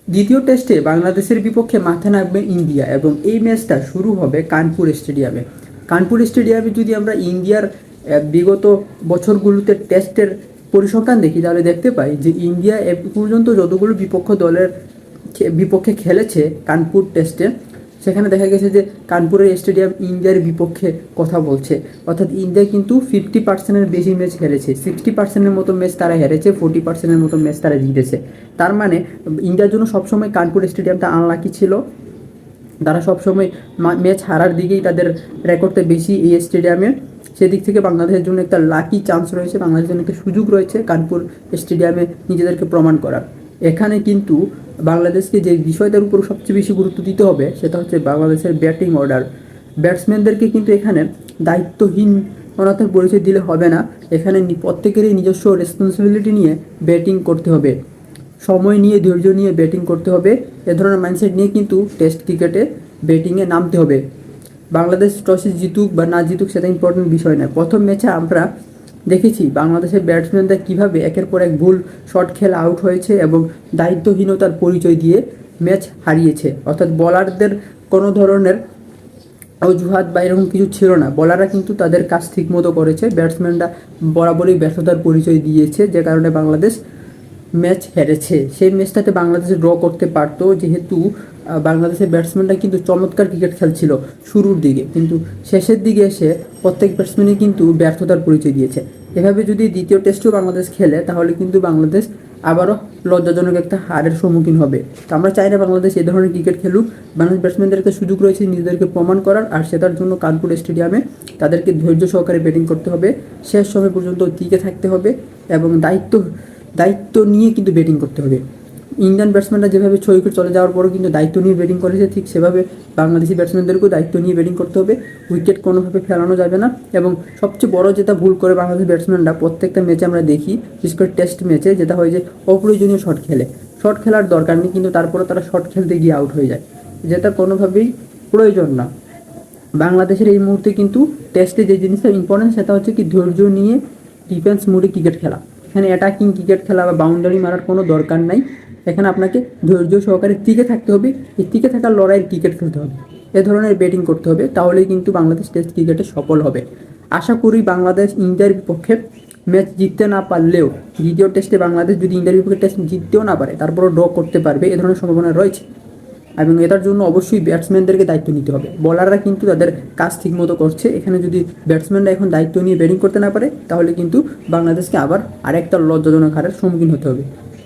দ্বিতীয় টেস্টে বাংলাদেশের বিপক্ষে মাঠে নামবে ইন্ডিয়া এবং এই ম্যাচটা শুরু হবে কানপুর স্টেডিয়ামে। কানপুর স্টেডিয়ামে যদি আমরা ইন্ডিয়ার বিগত বছরগুলোতে টেস্টের পরিসংখ্যান দেখি তাহলে দেখতে পাই যে ইন্ডিয়া এ পর্যন্ত যতগুলো বিপক্ষ দলের বিপক্ষে খেলেছে কানপুর টেস্টে, সেখানে দেখা গেছে যে কানপুরের স্টেডিয়াম ইন্ডিয়ার বিপক্ষে কথা বলছে। অর্থাৎ ইন্ডিয়া কিন্তু 50%-এর বেশি ম্যাচ হেরেছে, 60%-এর মতো ম্যাচ তারা হেরেছে, 40%-এর মতো ম্যাচ তারা জিতেছে। তার মানে ইন্ডিয়ার জন্য সবসময় কানপুর স্টেডিয়ামটা আনলাকি ছিল। তারা সবসময় ম্যাচ হারার দিকেই তাদের রেকর্ডটা বেশি এই স্টেডিয়ামে। সেদিক থেকে বাংলাদেশের জন্য একটা লাকি চান্স রয়েছে, বাংলাদেশের জন্য একটা সুযোগ রয়েছে কানপুর স্টেডিয়ামে নিজেদেরকে প্রমাণ করার। এখানে কিন্তু বাংলাদেশকে যে বিষয়টার উপর সবচেয়ে বেশি গুরুত্ব দিতে হবে সেটা হচ্ছে বাংলাদেশের ব্যাটিং অর্ডার। ব্যাটসম্যানদেরকে কিন্তু এখানে দায়িত্বহীনতার পরিচয় দিলে হবে না। এখানে প্রত্যেকেরই নিজস্ব রেসপন্সিবিলিটি নিয়ে ব্যাটিং করতে হবে, সময় নিয়ে ধৈর্য নিয়ে ব্যাটিং করতে হবে। এ ধরনের মাইন্ডসেট নিয়ে কিন্তু টেস্ট ক্রিকেটে ব্যাটিংয়ে নামতে হবে। বাংলাদেশ টসে জিতুক বা না জিতুক সেটা ইম্পর্টেন্ট বিষয় নয়। প্রথম ম্যাচে আমরা দেখেছি বাংলাদেশের ব্যাটসম্যানরা কীভাবে একের পর এক ভুল শট খেলে আউট হয়েছে এবং দায়িত্বহীনতার পরিচয় দিয়ে ম্যাচ হারিয়েছে। অর্থাৎ বলারদের কোনো ধরনের অজুহাত বা এরকম কিছু ছিল না, বলাররা কিন্তু তাদের কাজ ঠিকমতো করেছে, ব্যাটসম্যানরা বরাবরই ব্যর্থতার পরিচয় দিয়েছে, যে কারণে বাংলাদেশ ম্যাচ হেরেছে। সেই ম্যাচটাতে বাংলাদেশ ড্র করতে পারতো, যেহেতু বাংলাদেশের ব্যাটসম্যানরা কিন্তু চমৎকার ক্রিকেট খেলছিল শুরুর দিকে, কিন্তু শেষের দিকে এসে প্রত্যেক ব্যাটসম্যানই কিন্তু ব্যর্থতার পরিচয় দিয়েছে। এভাবে যদি দ্বিতীয় টেস্টেও বাংলাদেশ খেলে তাহলে কিন্তু বাংলাদেশ আবারও লজ্জাজনক একটা হারের সম্মুখীন হবে। তো আমরা চাই না বাংলাদেশ এই ধরনের ক্রিকেট খেলুক। বাংলাদেশ ব্যাটসম্যানদেরকে সুযোগ রয়েছে নিজেদেরকে প্রমাণ করার, আর সেটার জন্য কানপুর স্টেডিয়ামে তাদেরকে ধৈর্য সহকারে ব্যাটিং করতে হবে, শেষ সময় পর্যন্ত টিকে থাকতে হবে এবং দায়িত্ব নিয়ে কিন্তু ব্যাটিং করতে হবে। ইন্ডিয়ান ব্যাটসম্যানরা যেভাবে 6 উইকেট চলে যাওয়ার পরও কিন্তু দায়িত্ব নিয়ে ব্যাটিং করেছে, ঠিক সেভাবে বাংলাদেশি ব্যাটসম্যানদেরকেও দায়িত্ব নিয়ে ব্যাটিং করতে হবে। উইকেট কোনোভাবে ফেলানো যাবে না। এবং সবচেয়ে বড় যেটা ভুল করে বাংলাদেশ ব্যাটসম্যানরা প্রত্যেকটা ম্যাচে আমরা দেখি, বিশেষ করে টেস্ট ম্যাচে, যেটা হয় যে অপ্রয়োজনীয় শট খেলে। শট খেলার দরকার নেই, কিন্তু তারপরে তারা শট খেলতে গিয়ে আউট হয়ে যায়, যেটা কোনোভাবেই প্রয়োজন না। বাংলাদেশের এই মুহূর্তে কিন্তু টেস্টে যে জিনিসটা ইম্পর্টেন্ট সেটা হচ্ছে কি ধৈর্য নিয়ে ডিফেন্স মোডে ক্রিকেট খেলা। এখানে অ্যাটাকিং ক্রিকেট খেলা বা বাউন্ডারি মারার কোনো দরকার নাই। এখানে আপনাকে ধৈর্য সহকারে টিকে থাকতে হবে, এই টিকে থাকার লড়াইয়ের ক্রিকেট খেলতে হবে, এ ধরনের ব্যাটিং করতে হবে, তাহলেই কিন্তু বাংলাদেশ টেস্ট ক্রিকেটে সফল হবে। আশা করি বাংলাদেশ ইন্ডিয়ার বিপক্ষে ম্যাচ জিততে না পারলেও দ্বিতীয় টেস্টে বাংলাদেশ যদি ইন্ডিয়ার বিপক্ষে টেস্ট জিততেও না পারে তারপরও ড্র করতে পারবে, এ ধরনের সম্ভাবনা রয়েছে। এবং এটার জন্য অবশ্যই ব্যাটসম্যানদেরকে দায়িত্ব নিতে হবে। বলাররা কিন্তু তাদের কাজ ঠিকমতো করছে। এখানে যদি ব্যাটসম্যানরা এখন দায়িত্ব নিয়ে ব্যাটিং করতে না পারে তাহলে কিন্তু বাংলাদেশকে আবার আরেকটা লজ্জাজনক হারের সম্মুখীন হতে হবে।